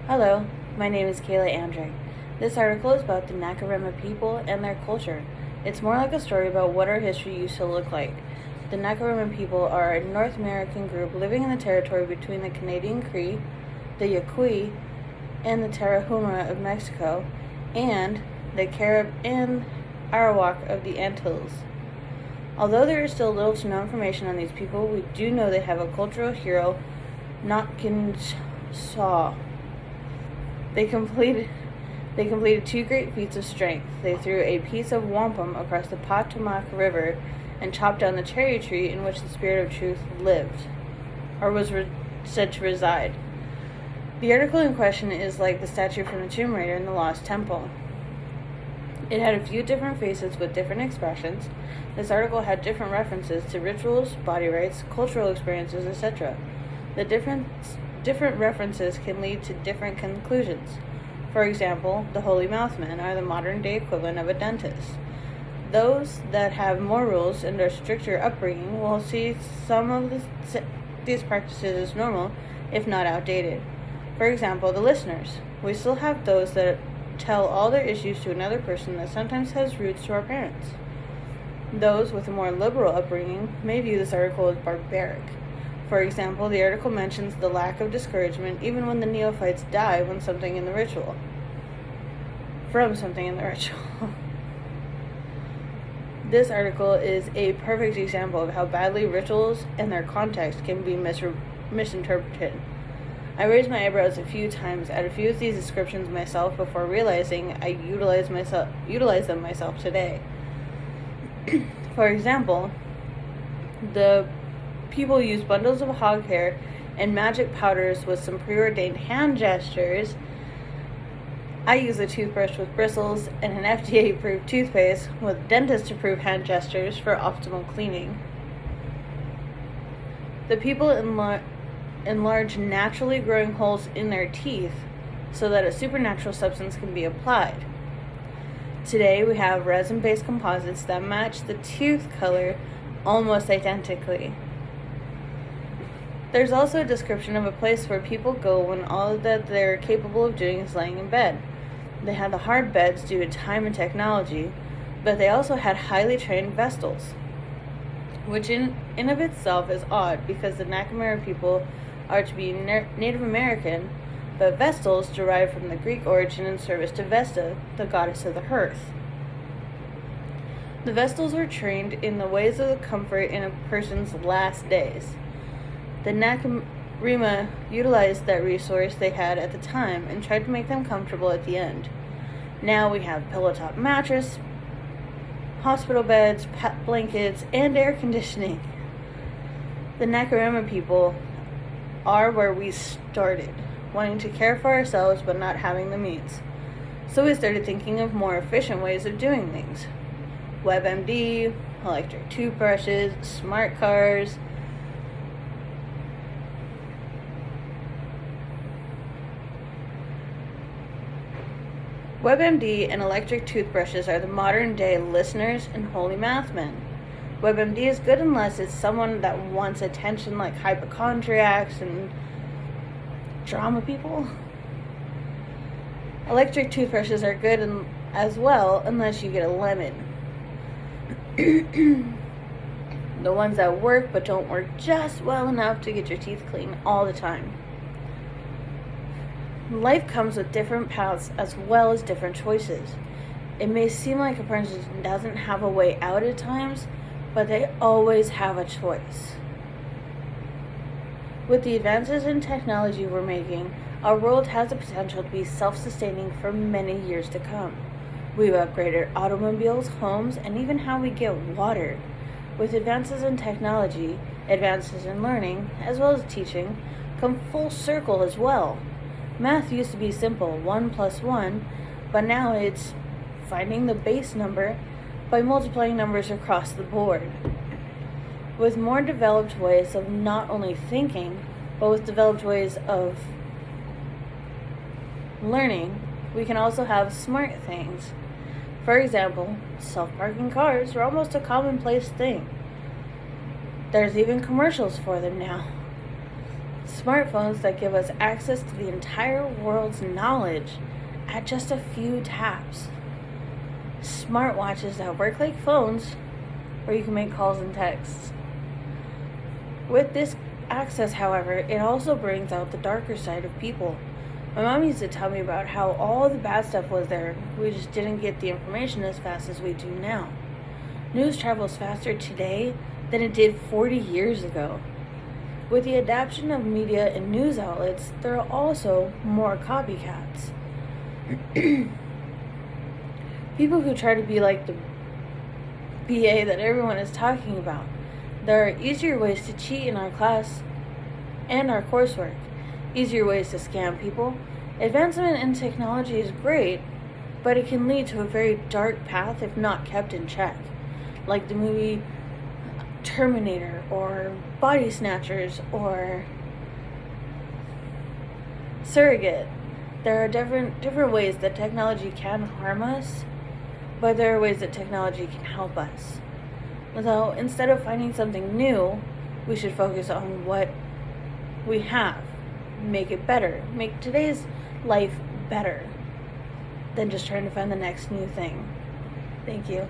Hello, my name is Kayla Andre. This article is about the Nakarima people and their culture. It's more like a story about what our history used to look like. The Nakarima people are a North American group living in the territory between the Canadian Cree, the Yaqui, and the Tarahumara of Mexico, and the Carib and Arawak of the Antilles. Although there is still little to no information on these people, we do know they have a cultural hero, Notkinsaw. They completed two great feats of strength. They threw a piece of wampum across the Potomac River and chopped down the cherry tree in which the Spirit of Truth lived, or was said to reside. The article in question is like the statue from the Tomb Raider in the Lost Temple. It had a few different faces with different expressions. This article had different references to rituals, body rites, cultural experiences, etc. The different references can lead to different conclusions. For example, the Holy Mouthmen are the modern-day equivalent of a dentist. Those that have more rules and are stricter upbringing will see some of these practices as normal, if not outdated. For example, the listeners. We still have those that tell all their issues to another person that sometimes has roots to our parents. Those with a more liberal upbringing may view this article as barbaric. For example, the article mentions the lack of discouragement even when the neophytes die from something in the ritual. This article is a perfect example of how badly rituals and their context can be misinterpreted. I raised my eyebrows a few times at a few of these descriptions myself before realizing I utilize them myself today. For example, the people use bundles of hog hair and magic powders with some preordained hand gestures. I use a toothbrush with bristles and an FDA-approved toothpaste with dentist-approved hand gestures for optimal cleaning. The people enlarge naturally growing holes in their teeth so that a supernatural substance can be applied. Today we have resin-based composites that match the tooth color almost identically. There's also a description of a place where people go when all that they're capable of doing is laying in bed. They had the hard beds due to time and technology, but they also had highly trained vestals, which in of itself is odd because the Nakamura people are to be Native American, but vestals derive from the Greek origin in service to Vesta, the goddess of the hearth. The vestals were trained in the ways of the comfort in a person's last days. The Nakarima utilized that resource they had at the time and tried to make them comfortable at the end. Now we have pillow-top mattress, hospital beds, pet blankets, and air conditioning. The Nakarima people are where we started, wanting to care for ourselves but not having the means. So we started thinking of more efficient ways of doing things. WebMD, electric toothbrushes, smart cars. WebMD and electric toothbrushes are the modern-day listeners and holy mouthmen. WebMD is good unless it's someone that wants attention, like hypochondriacs and drama people. Electric toothbrushes are good as well unless you get a lemon. The ones that work but don't work just well enough to get your teeth clean all the time. Life comes with different paths as well as different choices. It may seem like a person doesn't have a way out at times, but they always have a choice. With the advances in technology we're making, our world has the potential to be self-sustaining for many years to come. We've upgraded automobiles, homes, and even how we get water. With advances in technology, advances in learning, as well as teaching, come full circle as well. Math used to be simple, 1 plus 1, but now it's finding the base number by multiplying numbers across the board. With more developed ways of not only thinking, but with developed ways of learning, we can also have smart things. For example, self-parking cars are almost a commonplace thing. There's even commercials for them now. Smartphones that give us access to the entire world's knowledge at just a few taps. Smartwatches that work like phones, where you can make calls and texts. With this access, however, it also brings out the darker side of people. My mom used to tell me about how all the bad stuff was there. We just didn't get the information as fast as we do now. News travels faster today than it did 40 years ago. With the adoption of media and news outlets, there are also more copycats. People who try to be like the BA that everyone is talking about. There are easier ways to cheat in our class and our coursework. Easier ways to scam people. Advancement in technology is great, but it can lead to a very dark path if not kept in check. Like the movie Terminator or Body Snatchers or Surrogate. There are different ways that technology can harm us, but there are ways that technology can help us. So instead of finding something new, we should focus on what we have. Make it better. Make today's life better than just trying to find the next new thing. Thank you.